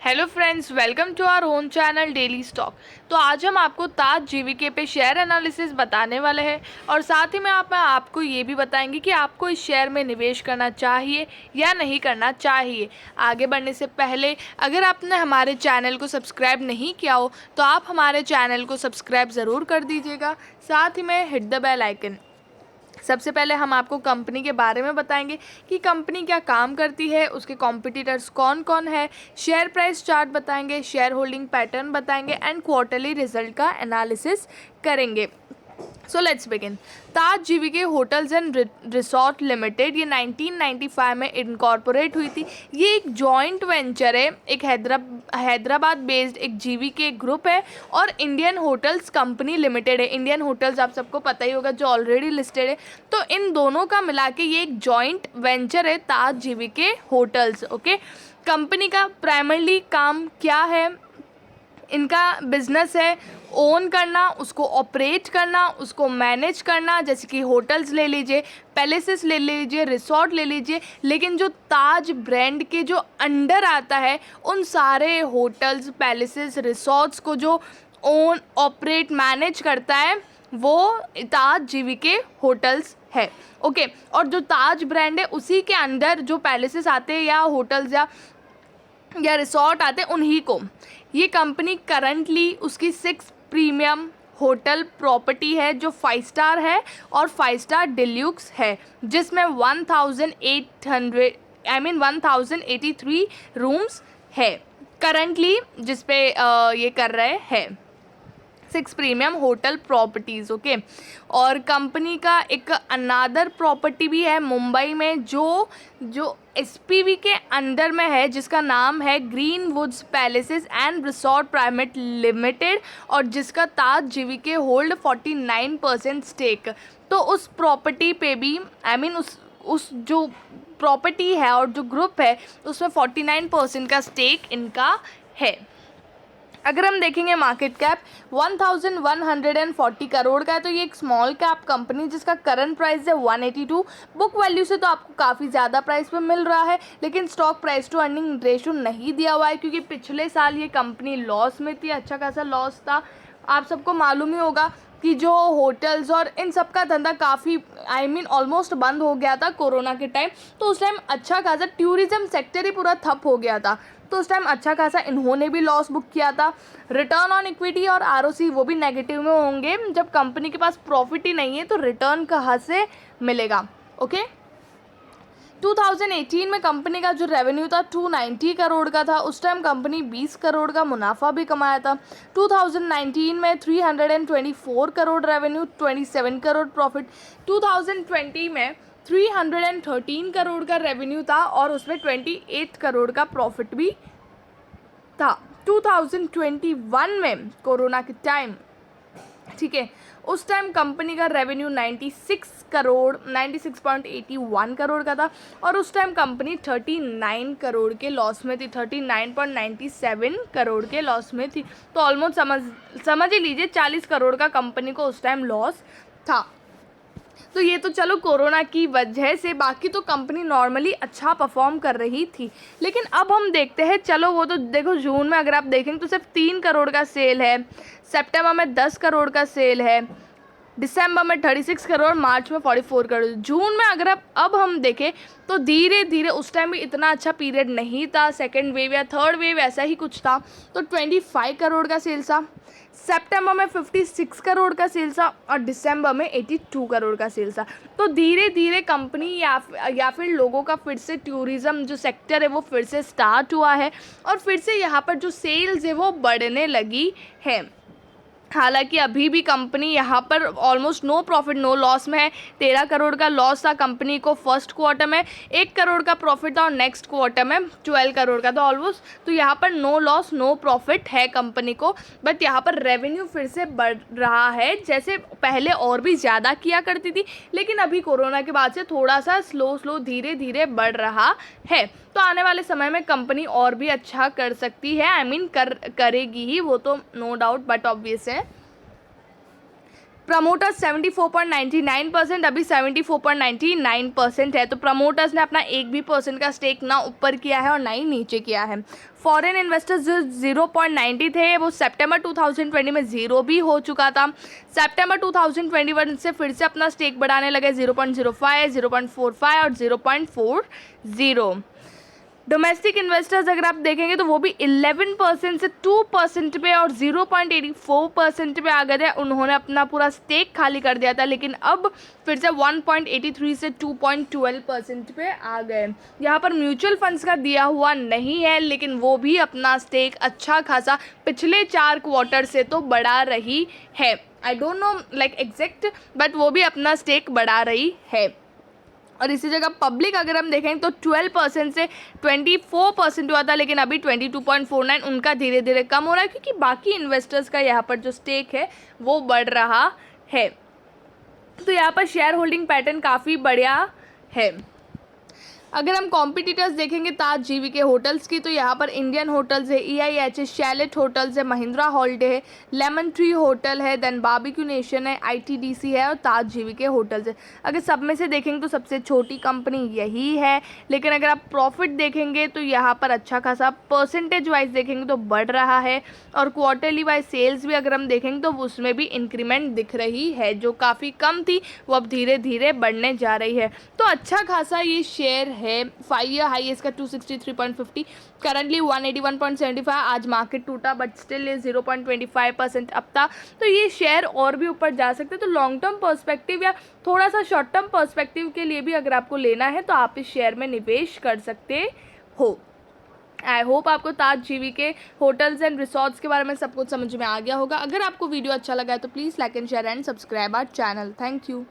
Hello friends, welcome to our own channel daily stock. तो आज हम आपको ताज जीवीके पे शेयर एनालिसिस बताने वाले हैं और साथ ही में आपको ये भी बताएंगे कि आपको इस शेयर में निवेश करना चाहिए या नहीं करना चाहिए। आगे बढ़ने से पहले अगर आपने हमारे चैनल को सब्सक्राइब नहीं किया हो तो आप हमारे चैनल को सब्सक्राइब ज़रूर कर दीजिएगा, साथ ही में हिट द बेल आइकन। सबसे पहले हम आपको कंपनी के बारे में बताएंगे कि कंपनी क्या काम करती है, उसके कॉम्पिटिटर्स कौन कौन है, शेयर प्राइस चार्ट बताएंगे, शेयर होल्डिंग पैटर्न बताएंगे एंड क्वार्टरली रिजल्ट का एनालिसिस करेंगे। So let's begin. Taj GVK hotels and resort limited ये 1995 में इनकॉर्पोरेट हुई थी। ये एक जॉइंट वेंचर है, एक हैदराबाद बेस्ड एक जीवीके ग्रुप है और इंडियन होटल्स कंपनी लिमिटेड है। इंडियन होटल्स आप सबको पता ही होगा जो ऑलरेडी लिस्टेड है, तो इन दोनों का मिला के ये एक जॉइंट वेंचर है ताज जीवीके होटल्स। ओके, कंपनी का प्राइमरली काम क्या है? इनका बिजनेस है ओन करना, उसको ऑपरेट करना, उसको मैनेज करना। जैसे कि होटल्स ले लीजिए, पैलेसेस ले लीजिए, रिसोर्ट ले लीजिए, लेकिन जो ताज ब्रांड के जो अंडर आता है उन सारे होटल्स, पैलेसेस, रिसोर्ट्स को जो ओन ऑपरेट मैनेज करता है वो ताज जीवीके होटल्स है। ओके, और जो ताज ब्रांड है उसी के अंदर जो पैलेसेस आते हैं या होटल्स या रिसोर्ट आते हैं उन्हीं को। ये कंपनी करंटली उसकी 6 प्रीमियम होटल प्रॉपर्टी है जो 5 स्टार है और 5 स्टार डिल्यूक्स है, जिसमें 1083 रूम्स है करंटली, जिस पे ये कर रहे हैं 6 प्रीमियम होटल प्रॉपर्टीज़। ओके, और कंपनी का एक अनादर प्रॉपर्टी भी है मुंबई में जो एसपीवी के अंडर में है, जिसका नाम है green woods palaces and resort private limited और जिसका ताज जीवीके होल्ड 49% स्टेक। तो उस प्रॉपर्टी पे भी उस जो प्रॉपर्टी है और जो ग्रुप है उसमें 49% का स्टेक इनका है। अगर हम देखेंगे मार्केट कैप 1140 करोड़ का है, तो ये एक स्मॉल कैप कंपनी जिसका करंट प्राइस है 182। बुक वैल्यू से तो आपको काफ़ी ज़्यादा प्राइस पे मिल रहा है, लेकिन stock price to earning ratio नहीं दिया हुआ है क्योंकि पिछले साल ये कंपनी लॉस में थी, अच्छा खासा लॉस था। आप सबको मालूम ही होगा कि जो होटल्स और इन सब का धंधा काफ़ी ऑलमोस्ट बंद हो गया था कोरोना के टाइम, तो उस टाइम अच्छा खासा टूरिज़्म सेक्टर ही पूरा ठप हो गया था, तो उस टाइम अच्छा खासा इन्होंने भी लॉस बुक किया था। रिटर्न ऑन इक्विटी और आरओसी वो भी नेगेटिव में होंगे। जब कंपनी के पास प्रॉफिट ही नहीं है तो रिटर्न कहाँ से मिलेगा? ओके, 2018 में कंपनी का जो रेवेन्यू था 290 करोड़ का था। उस टाइम कंपनी 20 करोड़ का मुनाफा भी कमाया था। 2019 में 324 करोड़ रेवेन्यू, 27 करोड़ प्रॉफिट। 2020 में 313 करोड़ का रेवेन्यू था और उसमें 28 करोड़ का प्रॉफिट भी था। 2021 में कोरोना के टाइम, ठीक है, उस टाइम कंपनी का रेवेन्यू 96.81 करोड़ का था और उस टाइम कंपनी 39 करोड़ के लॉस में थी, 39.97 करोड़ के लॉस में थी। तो ऑलमोस्ट समझ ही लीजिए 40 करोड़ का कंपनी को उस टाइम लॉस था। तो ये तो चलो कोरोना की वजह से, बाकी तो कंपनी नॉर्मली अच्छा परफॉर्म कर रही थी। लेकिन अब हम देखते हैं, चलो वो तो देखो जून में अगर आप देखेंगे तो सिर्फ 3 करोड़ का सेल है, सितंबर में 10 करोड़ का सेल है, दिसंबर में 36 करोड़, मार्च में 44 करोड़। जून में अगर अब हम देखें तो धीरे धीरे, उस टाइम भी इतना अच्छा पीरियड नहीं था, सेकेंड वेव या थर्ड वेव ऐसा ही कुछ था, तो 25 करोड़ का सेल्स था। सितंबर में 56 करोड़ का सेल्स था और दिसंबर में 82 करोड़ का सेल्स था। तो धीरे धीरे कंपनी या फिर लोगों का फिर से टूरिज़्म जो सेक्टर है वो फिर से स्टार्ट हुआ है और फिर से यहाँ पर जो सेल्स है वो बढ़ने लगी है। हालांकि अभी भी कंपनी यहाँ पर almost no profit no loss में है। 13 करोड़ का लॉस था कंपनी को फर्स्ट क्वार्टर में, 1 करोड़ का प्रॉफिट था और नेक्स्ट क्वार्टर में 12 करोड़ का था ऑलमोस्ट। तो यहाँ पर नो लॉस नो प्रॉफिट है कंपनी को, बट यहाँ पर रेवेन्यू फिर से बढ़ रहा है, जैसे पहले और भी ज़्यादा किया करती थी, लेकिन अभी कोरोना के बाद से थोड़ा सा स्लो धीरे धीरे बढ़ रहा है। तो आने वाले समय में कंपनी और भी अच्छा कर सकती है, करेगी ही, वो तो नो डाउट बट ऑब्वियस है। प्रमोटर्स 74.99%, अभी 74.99% है। तो प्रमोटर्स ने अपना 1% का स्टेक ना ऊपर किया है और ना ही नीचे किया है। फॉरेन इन्वेस्टर्स जो 0.90 थे वो सितंबर 2020 में 0 भी हो चुका था। सितंबर 2021 से फिर से अपना स्टेक बढ़ाने लगे 0.05, 0.45 और 0.40। डोमेस्टिक इन्वेस्टर्स अगर आप देखेंगे तो वो भी 11% से 2% पे और 0.84% पे आ गए थे। उन्होंने अपना पूरा स्टेक खाली कर दिया था, लेकिन अब फिर से 1.83 से 2.12% पे आ गए। यहाँ पर म्यूचुअल फंड्स का दिया हुआ नहीं है, लेकिन वो भी अपना स्टेक अच्छा खासा पिछले 4 क्वार्टर से तो बढ़ा रही है। I don't know like exact, but वो भी अपना स्टेक बढ़ा रही है। और इसी जगह पब्लिक अगर हम देखें तो 12% से 24% हुआ था, लेकिन अभी 22.49 उनका धीरे धीरे कम हो रहा है, क्योंकि बाकी इन्वेस्टर्स का यहाँ पर जो स्टेक है वो बढ़ रहा है। तो यहाँ पर शेयर होल्डिंग पैटर्न काफ़ी बढ़िया है। अगर हम कॉम्पिटिटर्स देखेंगे ताज जीवीके होटल्स की, तो यहाँ पर इंडियन होटल्स है, EIH है, शैलेट होटल्स है, महिंद्रा हॉलिडे है, लेमन ट्री होटल है, देन बारबेक्यू नेशन है, ITDC है और ताज जीवीके होटल्स है। अगर सब में से देखेंगे तो सबसे छोटी कंपनी यही है, लेकिन अगर आप प्रॉफिट देखेंगे तो यहाँ पर अच्छा खासा परसेंटेज वाइज देखेंगे तो बढ़ रहा है। और क्वार्टरली वाइज सेल्स भी अगर हम देखेंगे तो उसमें भी इंक्रीमेंट दिख रही है, जो काफ़ी कम थी वो अब धीरे धीरे बढ़ने जा रही है। तो अच्छा खासा ये शेयर है। 5 ईयर हाई इसका 263.50, करंटली 181.75। आज मार्केट टूटा बट स्टिल ये 0.25% अप था। तो ये शेयर और भी ऊपर जा सकते हैं। तो लॉन्ग टर्म पर्सपेक्टिव या थोड़ा सा शॉर्ट टर्म पर्सपेक्टिव के लिए भी अगर आपको लेना है तो आप इस शेयर में निवेश कर सकते हो। आई होप आपको Taj GVK hotels and resorts के बारे में सब कुछ समझ में आ गया होगा। अगर आपको वीडियो अच्छा लगा है तो please like and share and subscribe our channel. Thank you.